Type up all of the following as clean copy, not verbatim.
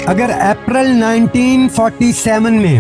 اگر اپریل 1947 میں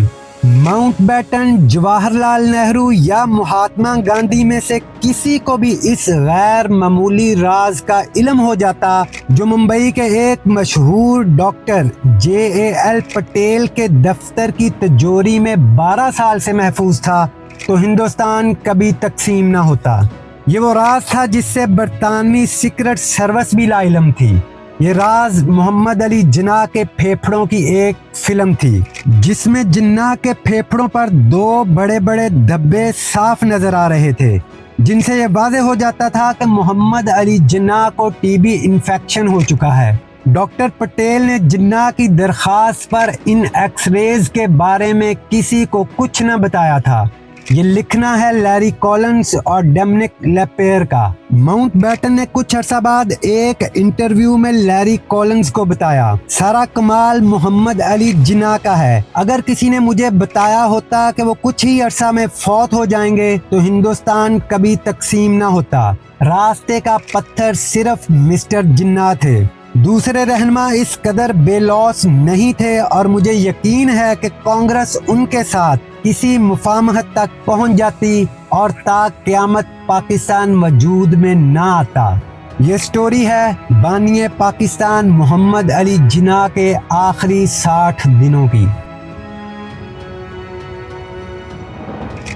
Mount beaten, Jawahar Lal Nehru یا مہاتما گاندھی میں سے کسی کو بھی اس غیر معمولی راز کا علم ہو جاتا جو ممبئی کے ایک مشہور ڈاکٹر JAL پٹیل کے دفتر کی تجوری میں 12 سال سے محفوظ تھا، تو ہندوستان کبھی تقسیم نہ ہوتا۔ یہ وہ راز تھا جس سے برطانوی سیکرٹ سروس بھی لا علم تھی۔ یہ راز محمد علی جناح کے پھیپھڑوں کی ایک فلم تھی، جس میں جناح کے پھیپھڑوں پر 2 بڑے بڑے دھبے صاف نظر آ رہے تھے، جن سے یہ واضح ہو جاتا تھا کہ محمد علی جناح کو TB انفیکشن ہو چکا ہے۔ ڈاکٹر پٹیل نے جناح کی درخواست پر ان ایکس ریز کے بارے میں کسی کو کچھ نہ بتایا تھا۔ یہ لکھنا ہے لیری کولنز اور ڈومینک لیپیر کا۔ ماؤنٹ بیٹن نے کچھ عرصہ بعد ایک انٹرویو میں لیری کولنز کو بتایا، سارا کمال محمد علی جناح کا ہے۔ اگر کسی نے مجھے بتایا ہوتا کہ وہ کچھ ہی عرصہ میں فوت ہو جائیں گے تو ہندوستان کبھی تقسیم نہ ہوتا۔ راستے کا پتھر صرف مسٹر جناح تھے، دوسرے رہنما اس قدر بے لوث نہیں تھے، اور مجھے یقین ہے کہ کانگریس ان کے ساتھ کسی مفاہمت تک پہنچ جاتی اور تا قیامت پاکستان وجود میں نہ آتا۔ یہ سٹوری ہے بانی پاکستان محمد علی جناح کے آخری 60 دنوں کی۔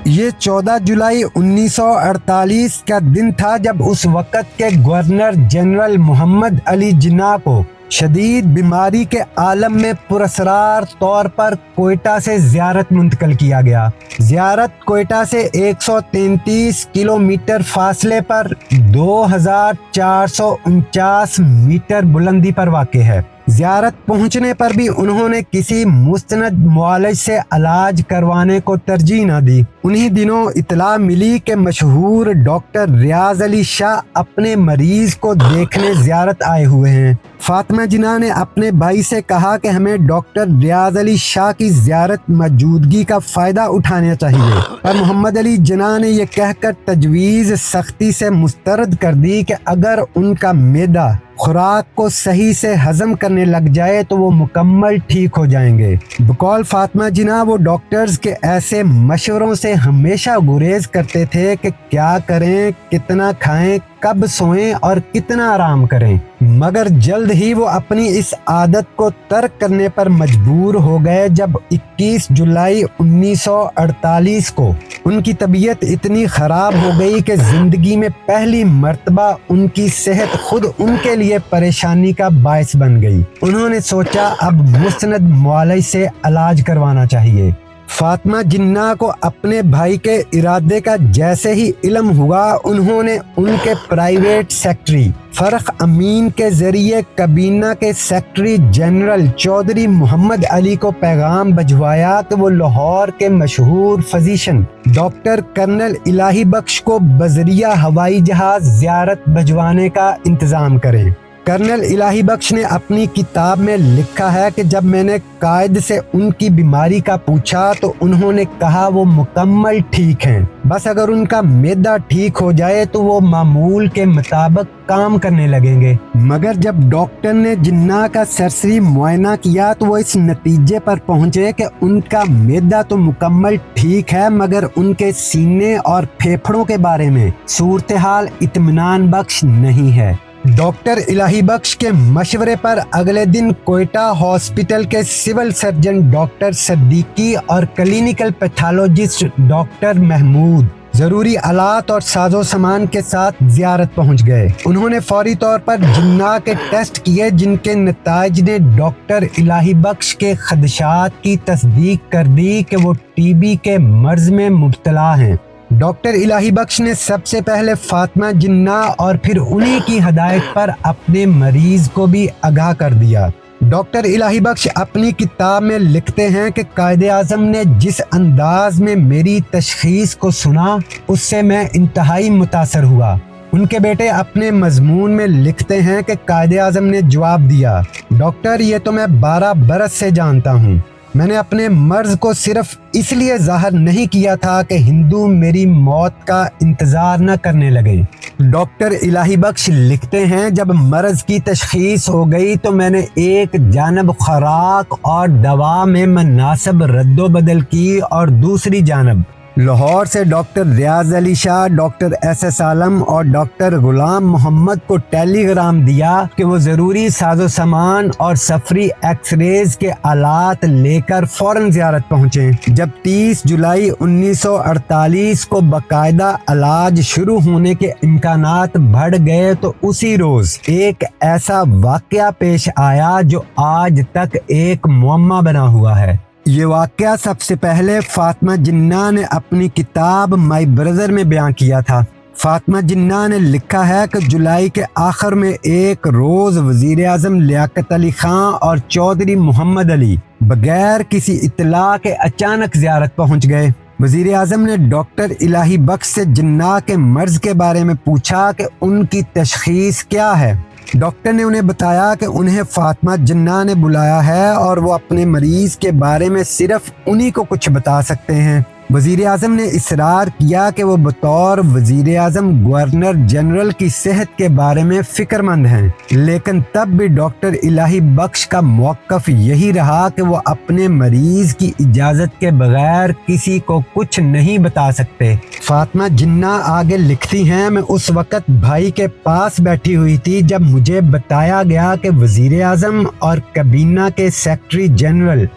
یہ 14 جولائی 1948 کا دن تھا جب اس وقت کے گورنر جنرل محمد علی جناح کو شدید بیماری کے عالم میں پراسرار طور پر کوئٹہ سے زیارت منتقل کیا گیا۔ زیارت کوئٹہ سے 133 کلومیٹر فاصلے پر 2449 میٹر بلندی پر واقع ہے۔ زیارت پہنچنے پر بھی انہوں نے کسی مستند معالج سے علاج کروانے کو ترجیح نہ دی۔ انہی دنوں اطلاع ملی کہ مشہور ڈاکٹر ریاض علی شاہ اپنے مریض کو دیکھنے زیارت آئے ہوئے ہیں۔ فاطمہ جناح نے اپنے بھائی سے کہا کہ ہمیں ڈاکٹر ریاض علی شاہ کی زیارت موجودگی کا فائدہ اٹھانا چاہیے، پر محمد علی جناح نے یہ کہہ کر تجویز سختی سے مسترد کر دی کہ اگر ان کا معدہ خوراک کو صحیح سے ہضم کرنے لگ جائے تو وہ مکمل ٹھیک ہو جائیں گے۔ بقول فاطمہ جناح وہ ڈاکٹرز کے ایسے مشوروں سے ہمیشہ گریز کرتے تھے کہ کیا کریں، کتنا کھائیں، کب سوئیں اور کتنا آرام کریں، مگر جلد ہی وہ اپنی اس عادت کو ترک کرنے پر مجبور ہو گئے جب 21 جولائی 1948 کو ان کی طبیعت اتنی خراب ہو گئی کہ زندگی میں پہلی مرتبہ ان کی صحت خود ان کے لیے پریشانی کا باعث بن گئی۔ انہوں نے سوچا اب مستند معالج سے علاج کروانا چاہیے۔ فاطمہ جناح کو اپنے بھائی کے ارادے کا جیسے ہی علم ہوا، انہوں نے ان کے پرائیویٹ سیکرٹری فرخ امین کے ذریعے کابینہ کے سیکرٹری جنرل چودھری محمد علی کو پیغام بھجوایا کہ وہ لاہور کے مشہور فزیشن ڈاکٹر کرنل الہی بخش کو بذریعہ ہوائی جہاز زیارت بھجوانے کا انتظام کریں۔ کرنل الہی بخش نے اپنی کتاب میں لکھا ہے کہ جب میں نے قائد سے ان کی بیماری کا پوچھا تو انہوں نے کہا وہ مکمل ٹھیک ہیں، بس اگر ان کا معدہ ٹھیک ہو جائے تو وہ معمول کے مطابق کام کرنے لگیں گے۔ مگر جب ڈاکٹر نے جناح کا سرسری معائنہ کیا تو وہ اس نتیجے پر پہنچے کہ ان کا معدہ تو مکمل ٹھیک ہے، مگر ان کے سینے اور پھیپھڑوں کے بارے میں صورتحال اطمینان بخش نہیں ہے۔ ڈاکٹر الہی بخش کے مشورے پر اگلے دن کوئٹہ ہاسپٹل کے سول سرجن ڈاکٹر صدیقی اور کلینیکل پیتھولوجسٹ ڈاکٹر محمود ضروری آلات اور ساز و سامان کے ساتھ زیارت پہنچ گئے۔ انہوں نے فوری طور پر جناح کے ٹیسٹ کیے، جن کے نتائج نے ڈاکٹر الہی بخش کے خدشات کی تصدیق کر دی کہ وہ TB کے مرض میں مبتلا ہیں۔ ڈاکٹر الہی بخش نے سب سے پہلے فاطمہ جناح اور پھر انہی کی ہدایت پر اپنے مریض کو بھی آگاہ کر دیا۔ ڈاکٹر الہی بخش اپنی کتاب میں لکھتے ہیں کہ قائد اعظم نے جس انداز میں میری تشخیص کو سنا اس سے میں انتہائی متاثر ہوا۔ ان کے بیٹے اپنے مضمون میں لکھتے ہیں کہ قائد اعظم نے جواب دیا، ڈاکٹر یہ تو میں 12 برس سے جانتا ہوں، میں نے اپنے مرض کو صرف اس لیے ظاہر نہیں کیا تھا کہ ہندو میری موت کا انتظار نہ کرنے لگے۔ डॉक्टर इलाही बख्श लिखते हैं, जब मर्ज की तशखीस हो गई तो मैंने एक जानब खुराक और दवा में मुनासिब रद्दोबदल की और दूसरी जानब लाहौर से डॉक्टर रियाज अली शाह, डॉक्टर एस आलम और डॉक्टर गुलाम मोहम्मद को टेलीग्राम दिया कि वो ज़रूरी साजो सामान और सफरी एक्सरेज के आलात लेकर फ़ौरन ज़ियारत पहुँचें। जब 30 जुलाई 1948 को बाकायदा इलाज शुरू होने के इम्कानात बढ़ गए तो उसी रोज़ एक ऐसा वाक़या पेश आया जो आज तक एक मुअम्मा बना हुआ है। ये वाक़या सबसे पहले फातिमा जिन्ना ने अपनी किताब माई ब्रदर में बयां किया था। फातिमा जिन्ना ने लिखा है कि जुलाई के आखिर में एक रोज़ वज़ीर आज़म लियाकत अली खां और चौधरी मोहम्मद अली बगैर किसी इत्तला के अचानक ज़ियारत पहुँच गए। वज़ीर आज़म ने डॉक्टर इलाही बख्श से जिन्ना के मर्ज़ के बारे में पूछा कि उनकी तशख़ीस क्या है। डॉक्टर ने उन्हें बताया कि उन्हें फातिमा जिन्ना ने बुलाया है और वो अपने मरीज़ के बारे में सिर्फ उन्हीं को कुछ बता सकते हैं। वज़ीर आज़म ने इसरार किया कि वो बतौर वज़ीर आज़म गवर्नर जनरल की सेहत के बारे में फ़िक्रमंद हैं, लेकिन तब भी डॉक्टर इलाही बख्श का मौक़िफ़ यही रहा कि वो अपने मरीज़ की इजाज़त के बगैर किसी को कुछ नहीं बता सकते। फातिमा जिन्ना आगे लिखती हैं, मैं उस वक़्त भाई के पास बैठी हुई थी जब मुझे बताया गया कि वज़ीर आज़म और काबीना के सेक्रेटरी जनरल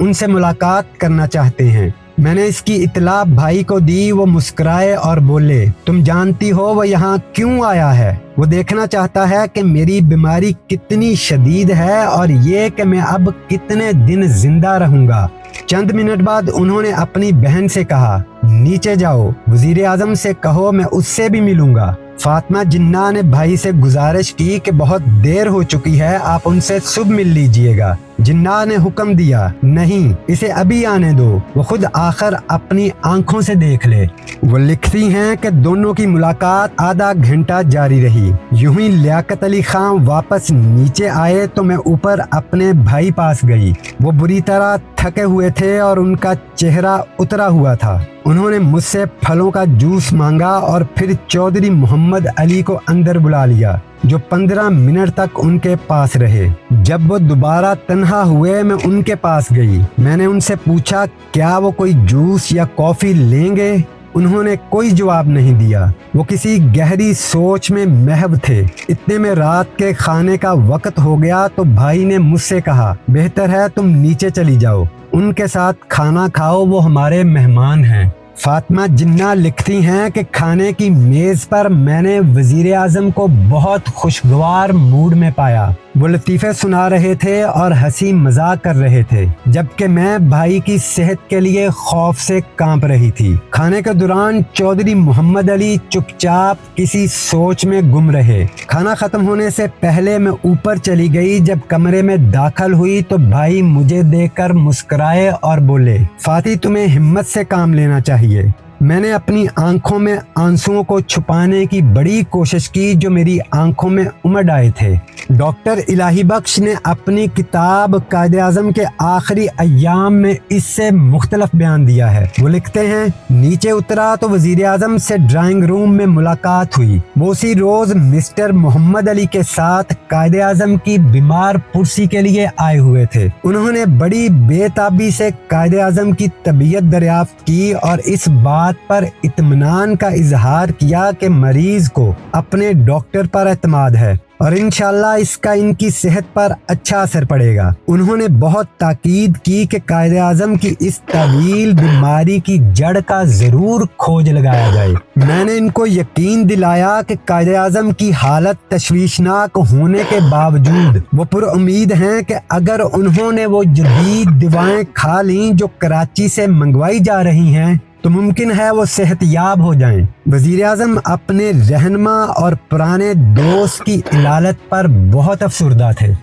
उनसे मुलाकात करना चाहते हैं। मैंने इसकी इत्तला भाई को दी। वो मुस्कुराए और बोले, तुम जानती हो वो यहाँ क्यों आया है? वो देखना चाहता है कि मेरी बीमारी कितनी शदीद है और ये कि मैं अब कितने दिन जिंदा रहूंगा। चंद मिनट बाद उन्होंने अपनी बहन से कहा, नीचे जाओ, वज़ीर आज़म से कहो मैं उससे भी मिलूंगा। फातिमा जिन्ना ने भाई से गुजारिश की कि बहुत देर हो चुकी है, आप उनसे सुबह मिल लीजिएगा। जिन्ना ने हुक्म दिया, नहीं, इसे अभी आने दो, वो खुद आखिर अपनी आंखों से देख ले। वो लिखती हैं कि दोनों की मुलाकात आधा घंटा जारी रही। यूं ही लियाकत अली खां वापस नीचे आए तो मैं ऊपर अपने भाई पास गई। वो बुरी तरह थके हुए थे और उनका चेहरा उतरा हुआ था। उन्होंने मुझसे फलों का जूस मांगा और फिर चौधरी मोहम्मद अली को अंदर बुला लिया, जो 15 मिनट तक उनके पास रहे। जब वो दोबारा तन्हा हुए मैं उनके पास गई। मैंने उनसे पूछा क्या वो कोई जूस या कॉफ़ी लेंगे। उन्होंने कोई जवाब नहीं दिया। वो किसी गहरी सोच में महव थे। इतने में रात के खाने का वक्त हो गया तो भाई ने मुझसे कहा, बेहतर है तुम नीचे चली जाओ, उनके साथ खाना खाओ, वो हमारे मेहमान हैं। फातिमा जिन्ना लिखती हैं कि खाने की मेज़ पर मैंने वज़ीर आज़म को बहुत खुशगवार मूड में पाया। वो लतीफ़े सुना रहे थे और हंसी मजाक कर रहे थे, जबकि मैं भाई की सेहत के लिए खौफ से कांप रही थी। खाने के दौरान चौधरी मोहम्मद अली चुपचाप किसी सोच में गुम रहे। खाना खत्म होने से पहले मैं ऊपर चली गई। जब कमरे में दाखिल हुई तो भाई मुझे देखकर मुस्कुराए और बोले, फाती तुम्हें हिम्मत से काम लेना चाहिए। मैंने अपनी आंखों में आंसुओं को छुपाने की बड़ी कोशिश की जो मेरी आंखों में उमड़ आए थे। डॉक्टर इलाही बख्श ने अपनी किताब कायदे आज़म के आखिरी अय्याम में इससे मुख्तलफ बयान दिया है। वो लिखते हैं, नीचे उतरा तो वज़ीर आज़म से ड्राइंग रूम में मुलाकात हुई। वो उसी रोज मिस्टर मोहम्मद अली के साथ कायदे आज़म की बीमार पुरसी के लिए आए हुए थे। उन्होंने बड़ी बेताबी से कायदे आज़म की तबीयत दरियाफ्त की और इस बात पर इत्मीनान का इजहार किया कि मरीज को अपने डॉक्टर पर एतमाद है और इंशाअल्लाह इसका इनकी सेहत पर अच्छा असर पड़ेगा। उन्होंने बहुत ताकीद की कि कायदे आज़म की इस तवील बीमारी की जड़ का जरूर खोज लगाया जाए। मैंने इनको यकीन दिलाया कि कायदे आज़म की हालत तशवीशनाक होने के बावजूद वो पुरुम्मीद हैं कि अगर उन्होंने वो जदीद दवाएं खा लीं जो कराची से मंगवाई जा रही हैं तो मुमकिन है वो सेहतयाब हो जाएं। वज़ीर आज़म अपने रहनुमा और पुराने दोस्त की इलालत पर बहुत अफसुर्दा थे।